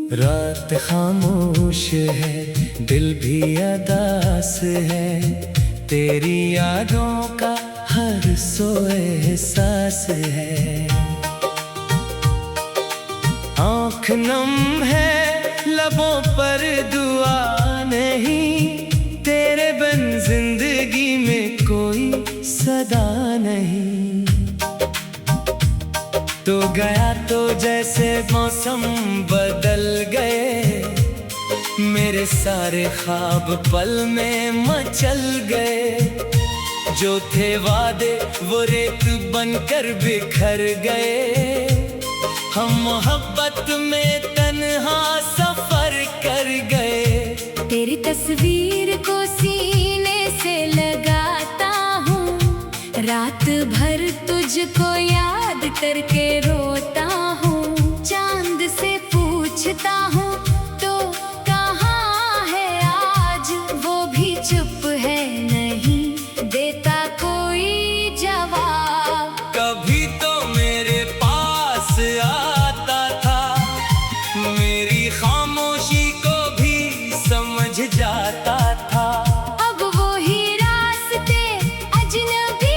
रात खामोश है, दिल भी अदास है, तेरी यादों का हर सोए एहसास है। आँख नम है, लबों पर दुआ नहीं, तेरे बिन जिंदगी में कोई सदा नहीं। तो गया तो जैसे मौसम बदल गए, मेरे सारे ख्वाब पल में मचल गए। जो थे वादे वो रेत बनकर बिखर गए, हम मोहब्बत में तन्हा सफर कर गए। तेरी तस्वीर को सीने से लगाता हूँ, रात भर तुझको याद करके रोता हूँ। चांद से पूछता हूँ तो कहाँ है आज, वो भी चुप है, नहीं देता कोई जवाब। कभी तो मेरे पास आता था, मेरी खामोशी को भी समझ जाता था। अब वो ही रास्ते अजनबी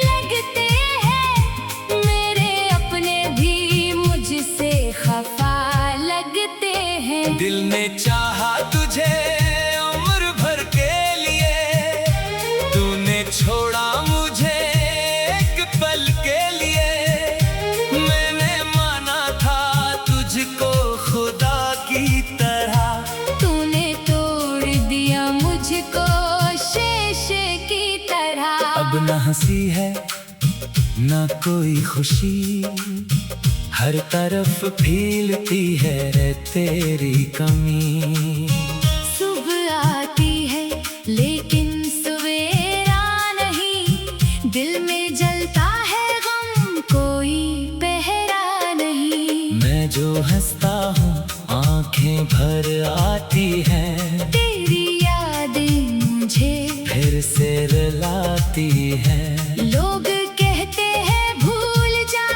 लगते हैं, मेरे अपने भी मुझसे खफा लगते हैं। दिल ने चाहा तुझे उम्र भर के लिए, तूने छोड़ा मुझे एक पल के लिए। मैंने माना था तुझको खुदा की तरह, तूने तोड़ दिया मुझको शीशे की तरह। अब न हंसी है न कोई खुशी, हर तरफ फीलती है तेरी कमी। सुबह आती है लेकिन सवेरा नहीं, दिल में जलता है गम कोई पहरा नहीं। मैं जो हंसता हूँ आंखें भर आती हैं, तेरी यादें मुझे फिर से रुलाती हैं। लोग कहते हैं भूल जा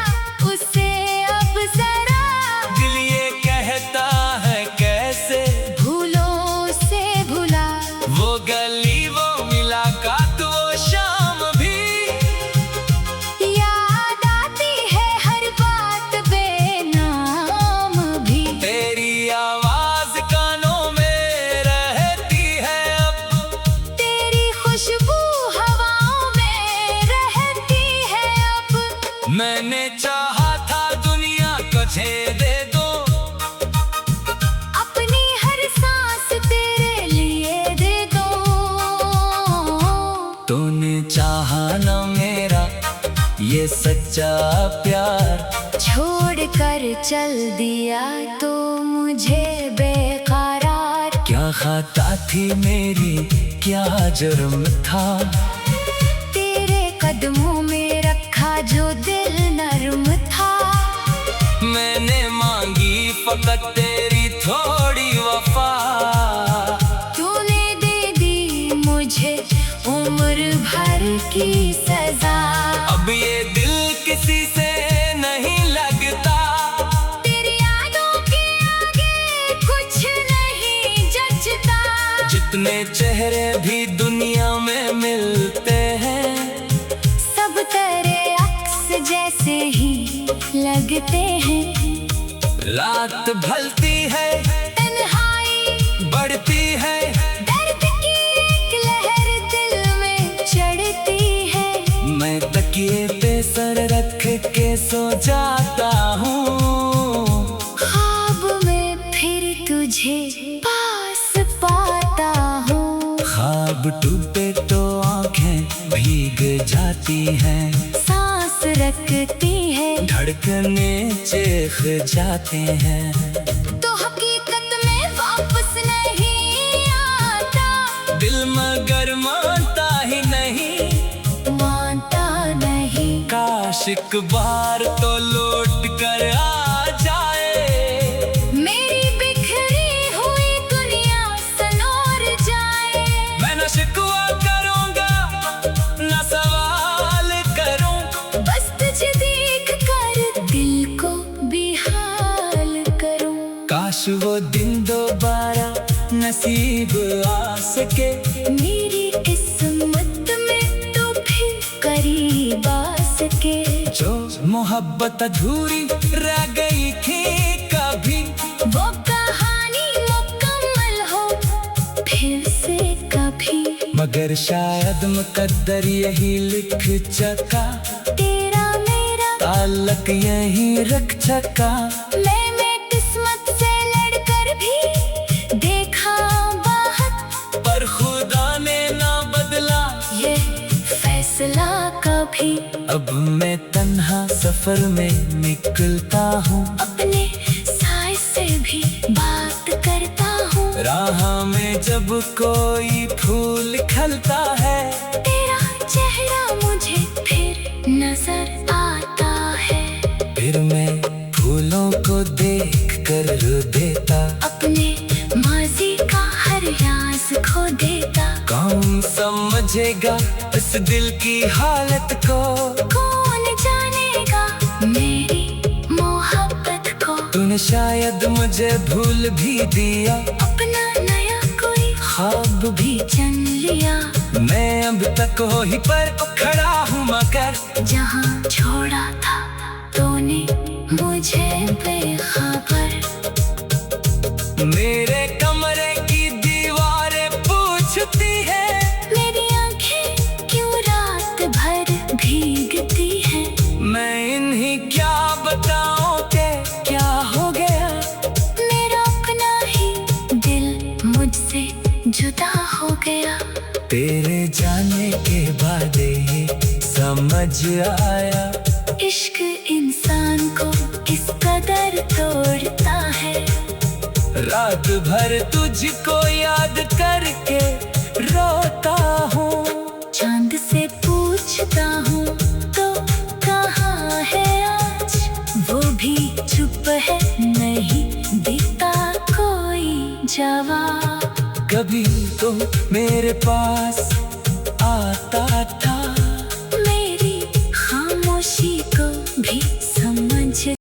उसे अब जरा, दिल ये कहता है कैसे भूलों से भुला। वो गली वो मुलाकात वो शाम भी, याद आती है हर बात बेनाम भी। तेरी आवाज कानों में रहती है अब, तेरी खुशबू हवाओं में रहती है अब। मैंने चाहा था दुनिया को छेदे दो, अपनी हर सांस तेरे लिए दे दो। तूने चाहा ना मेरा ये सच्चा प्यार, छोड़ कर चल दिया तो मुझे बेकरार। क्या खता थी मेरी क्या जुर्म था, तेरे कदमों में रखा जो दिल नर्म था। मैंने मांगी फकत तेरी थोड़ी वफा, तूने दे दी मुझे उम्र भर की सजा। अब ये दिल किसी से नहीं लगता, तेरी यादों के आगे कुछ नहीं जचता। जितने चेहरे भी दुनिया में मिलते हैं, सब तेरे अक्स जैसे ही लगते हैं। रात ढलती है तन्हाई बढ़ती है, दर्द की एक लहर दिल में चढ़ती है। मैं तकिए पे सर रख के सो जाता हूँ, ख्वाब में फिर तुझे पास पाता हूँ। ख्वाब टूटे तो आंखें भीग जाती हैं, सांस रखती है धड़कने चेख जाते हैं। तो हकीकत में वापस नहीं आता, दिल मगर मानता ही नहीं, मानता नहीं। काश एक बार तो लौट कर आ जाए, मेरी बिखरी हुई दुनिया सनोर जाए। मैं न शिकवा करूँगा न सवाल करूँ, बस तुझे देख कर दिल को बेहाल करूं। काश वो दिन दोबारा नसीब आ सके। मेरी किस्मत में तो फिर करीब आ सके। जो मोहब्बत अधूरी रह गई थी कभी, वो कहानी मुकम्मल हो फिर से कभी। मगर शायद मुकद्दर यही लिख चका, तेरा मेरा ताल्लुक यही रख चका। मैंने किस्मत से लड़कर भी देखा बाहर, पर खुदा ने ना बदला ये फैसला कभी। अब मैं तन्हा सफर में निकलता हूँ, अपने साए से भी बात करता हूँ। राह में जब कोई फूल खिलता है, तेरा चेहरा मुझे फिर नजर आता है। फिर मैं फूलों को देख कर रो देता, अपने माजी का हर राज खो देता। कौन समझेगा इस दिल की हालत को, कौन जानेगा मेरी मोहब्बत को। तूने शायद मुझे भूल भी दिया, अपना नया कोई ख्वाब भी। चन लिया। मैं अब तक वहीं पर खड़ा हूँ, मगर जहाँ छोड़ा था तूने मुझे बेखबर। मेरे कमरे की दीवारें पूछती है, मेरी आंखें क्यों रात भर भीगती हैं। मैं इन्हीं क्या बताऊं कि क्या हो गया। मेरा अपना ही दिल मुझसे जुदा हो गया। तेरे जाने के बाद ये समझ आया, इश्क इंसान को किस कदर तोड़ता है। रात भर तुझको याद करके रोता हूँ। चांद से पूछता हूँ तो कहाँ है आज, वो भी चुप है नहीं देता कोई जवाब। कभी तो मेरे पास आता था,